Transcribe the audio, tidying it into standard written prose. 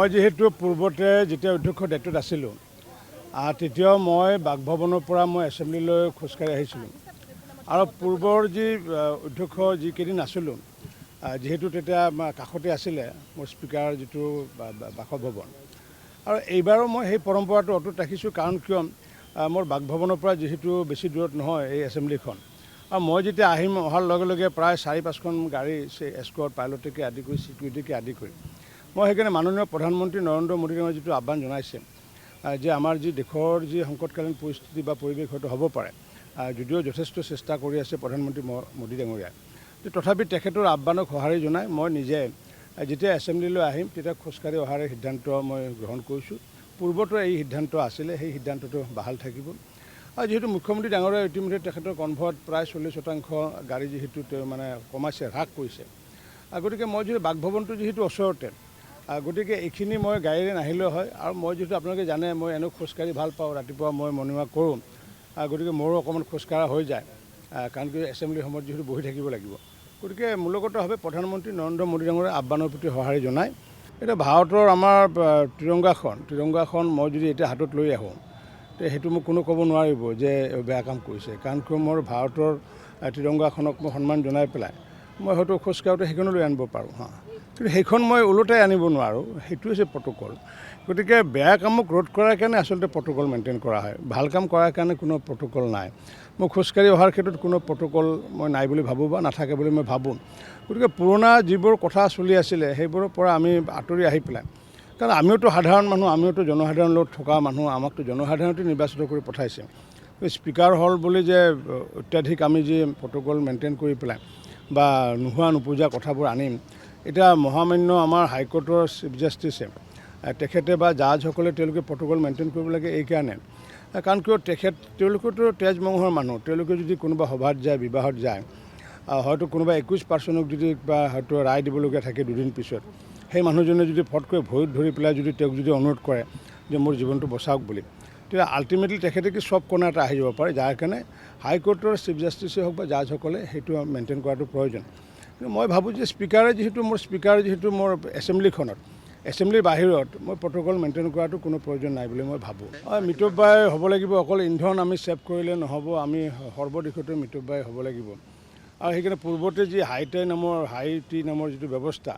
মই যেহেতু পূৰ্বতে যেতিয়া অধ্যক্ষৰ দায়িত্বত আছিলোঁ তেতিয়াও মই বাসভৱনৰ পৰা মই এছেম্বলিলৈ খোজকাঢ়ি আহিছিলোঁ আৰু পূৰ্বৰ যি অধ্যক্ষ যিকেইদিন আছিলোঁ যিহেতু তেতিয়া কাষতে আছিলে মোৰ স্পীকাৰ যিটো বাসভৱন আৰু এইবাৰো মই সেই পৰম্পৰাটো অটুট ৰাখিছোঁ কাৰণ কিয় মোৰ বাসভৱনৰ পৰা যিহেতু বেছি দূৰত নহয় এই এছেম্বলিখন আৰু মই যেতিয়া আহিম অহাৰ লগে লগে প্ৰায় 4-5খন গাড়ী এস্কৰ্ট পাইলটকে আদি কৰি ছিকিউৰিটিকে আদি কৰি মই সেইকাৰণে মাননীয় প্ৰধানমন্ত্ৰী নৰেন্দ্ৰ মোদী ডাঙৰীয়াই যিটো আহ্বান জনাইছে যে আমাৰ যি দেশৰ যি সংকটকালীন পৰিস্থিতি বা পৰিৱেশ হয়তো হ'ব পাৰে যদিও যথেষ্ট চেষ্টা কৰি আছে প্ৰধানমন্ত্ৰী মোদী ডাঙৰীয়াই তথাপি তেখেতৰ আহ্বানক সঁহাৰি জনাই মই নিজে যেতিয়া এছেম্বলিলৈ আহিম তেতিয়া খোজকাঢ়ি অহাৰ সিদ্ধান্ত মই গ্ৰহণ কৰিছোঁ পূৰ্বতো এই সিদ্ধান্ত আছিলে সেই সিদ্ধান্তটো বাহাল থাকিব আৰু যিহেতু মুখ্যমন্ত্ৰী ডাঙৰীয়াই ইতিমধ্যে তেখেতৰ কনভয়ত প্ৰায় 40% গাড়ী যিহেতু মানে কমাইছে হ্ৰাস কৰিছে গতিকে মই যিহেতু বাসভৱনটো যিহেতু ওচৰতে গতিকে এইখিনি মই গাড়ীৰে নাহিলেও হয় আৰু মই যিহেতু আপোনালোকে জানে মই এনেও খোজকাঢ়ি ভাল পাওঁ ৰাতিপুৱা মই মৰ্ণিং ৱাক কৰোঁ গতিকে মোৰো অকণমান খোজকাঢ়া হৈ যায় কাৰণ কি এছেম্বলিৰ সময়ত যিহেতু বহি থাকিব লাগিব গতিকে মূলগতভাৱে প্ৰধানমন্ত্ৰী নৰেন্দ্ৰ মোদী ডাঙৰীয়াৰ আহ্বানৰ প্ৰতি সঁহাৰি জনাই এতিয়া ভাৰতৰ আমাৰ ত্ৰিৰংগাখন মই যদি এতিয়া হাতত লৈ আহোঁ তে সেইটো মোক কোনো ক'ব নোৱাৰিব যে বেয়া কাম কৰিছে কাৰণ কিয় মোৰ ভাৰতৰ ত্ৰিৰংগাখনক মই সন্মান জনাই পেলাই মই হয়তো খোজকাঢ়োতে সেইখনো লৈ আনিব পাৰোঁ কিন্তু সেইখন মই ওলোটাই আনিব নোৱাৰোঁ সেইটো হৈছে প্ৰট'কল গতিকে বেয়া কামক ৰোধ কৰাৰ কাৰণে আচলতে প্ৰট'কল মেইনটেইন কৰা হয় ভাল কাম কৰাৰ কাৰণে কোনো প্ৰট'কল নাই মই খোজকাঢ়ি অহাৰ ক্ষেত্ৰত কোনো প্ৰট'কল মই নাই বুলি ভাবোঁ বা নাথাকে বুলি মই ভাবোঁ গতিকে পুৰণা যিবোৰ কথা চলি আছিলে সেইবোৰৰ পৰা আমি আঁতৰি আহি পেলাই কাৰণ আমিওতো সাধাৰণ মানুহ আমিওতো জনসাধাৰণৰ লগত থকা মানুহ আমাকতো জনসাধাৰণতে নিৰ্বাচিত কৰি পঠাইছে স্পীকাৰ হল বুলি যে অত্যাধিক আমি যি প্ৰট'কল মেইনটেইন কৰি পেলাই বা নোহোৱা নোপোজা কথাবোৰ আনিম এতিয়া মহামান্য আমাৰ হাইকোৰ্টৰ চিফ জাষ্টিছে তেখেতে বা জাজসকলে তেওঁলোকে প্ৰট'কল মেইনটেইন কৰিব লাগে এইকাৰণে কাৰণ কিয় তেওঁলোকেতো তেজমঙহৰ মানুহ তেওঁলোকে যদি কোনোবা সভাত যায় বিবাহত যায় হয়তো কোনোবা 21% যদি বা হয়তো ৰায় দিবলগীয়া থাকে দুদিন পিছত সেই মানুহজনে যদি ফটকৈ ভৰিত ধৰি পেলাই যদি তেওঁক যদি অনুৰোধ কৰে যে মোৰ জীৱনটো বচাওক বুলি তেতিয়া আল্টিমেটলি তেখেতে কি চব কোণা এটা আহি যাব পাৰে যাৰ কাৰণে হাইকোৰ্টৰ চিফ জাষ্টিছেই হওক বা জাজসকলে সেইটো মেইনটেইন কৰাটো প্ৰয়োজন কিন্তু মই ভাবোঁ যে স্পীকাৰ যিহেতু মোৰ এছেম্বলিৰ বাহিৰত মই প্ৰট'কল মেইনটেইন কৰাটো কোনো প্ৰয়োজন নাই বুলি মই ভাবোঁ মিতব্যয় হ'ব লাগিব অকল ইন্ধন আমি ছেভ কৰিলে নহ'ব আমি সৰ্বদিশতে মিতব্যয় হ'ব লাগিব আৰু সেইকাৰণে পূৰ্বতে যি হাই টি নামৰ যিটো ব্যৱস্থা